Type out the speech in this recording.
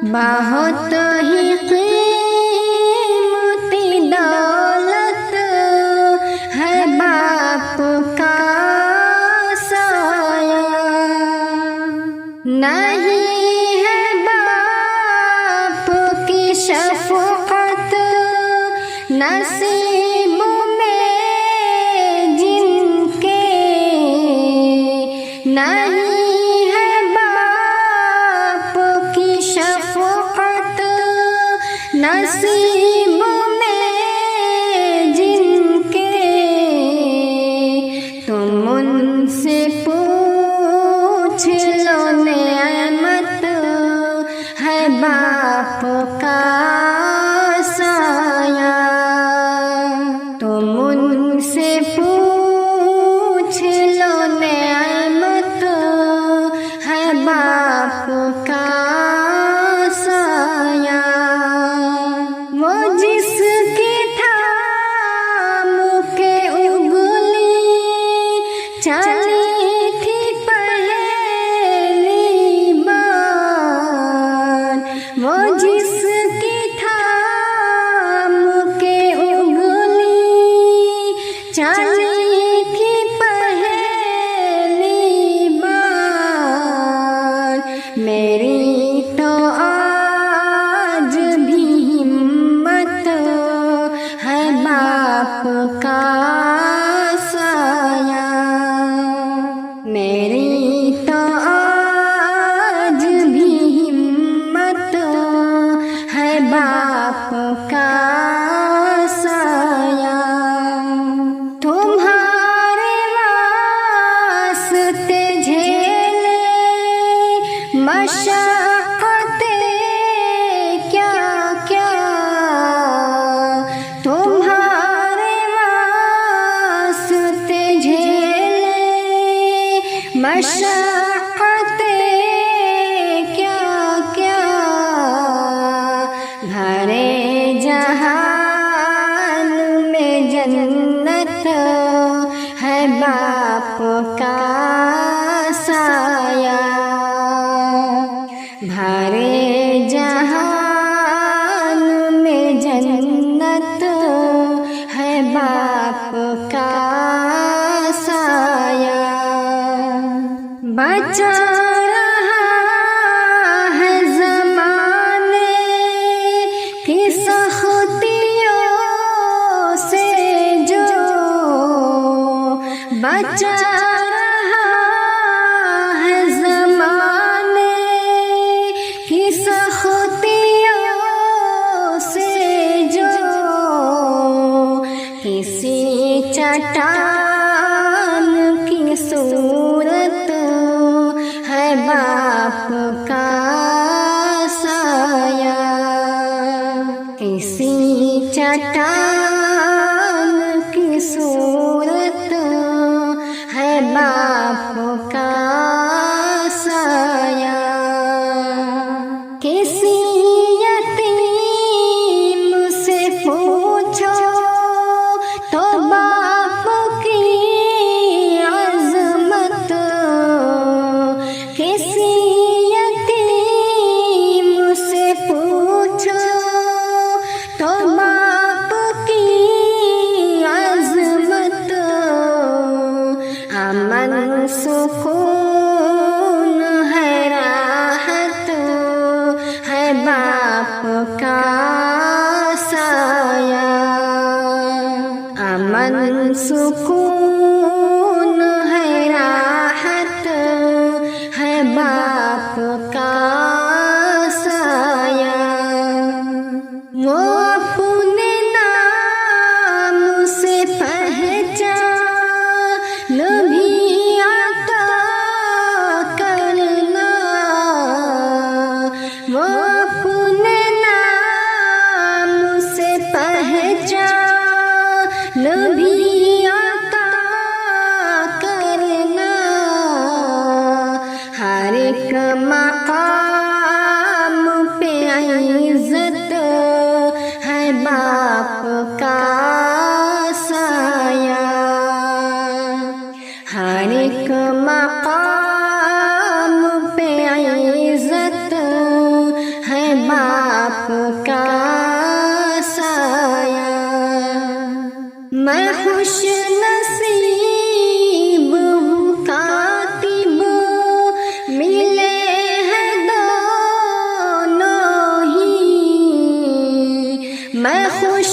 بہت ہی قیمتی دولت ہے باپ کا سایہ، نہیں ہے باپ کی شفقت نصیب میں جن کے، نہیں ہے باپ کی شفقت نصیب میں جن کے، تم ان سے پوچھ لو نعمت ہے باپ کا سایہ، تم ان سے پوچھ لو نعمت ہے باپ کا سایہ، وہ جس کی تھام کے انگلی چلی تھی پہلی بار، وہ جس کی تھام کے انگلی چلی تھی پہلی بار، میری تو آج بھی ہمت ہے باپ کا سایہ، میری تو آج بھی ہمت ہے باپ کا سایہ، تمہارے واسطے جھیلے مشقتیں کیا کیا، تمہارے واسطے جھیلے مشقتیں کیا کیا، بھرے جہان میں جنت ہے باپ کا سایہ، بھرے جہان میں جنت ہے باپ کا سایہ، بچا رہا ہے زمانے کی سختیوں سے جو، بچا رہا ہے زمانے کی سختیوں سے جو، کسی چٹان کی صورت ہے باپ کا سایہ، کسی چٹان کی صورت ہے باپ کا سایہ، کسی یتیم سے پوچھو تو باپ کی عظمت، کسی یتیم سے پوچھو تو باپ کی عظمت، امن سکون ہے راحت ہے باپ کا سایہ، امن سکون ہے راحت ہے باپ کا سایہ، وہ اپنے نام سے پہچان بھی عطا کرنا، وہ اپنے نام سے پہچان بھی عطا کرنا، ہر ایک مقام پہ عزت ہے باپ کا سایہ، ہر ایک مقام پہ عزت ہے میں خوش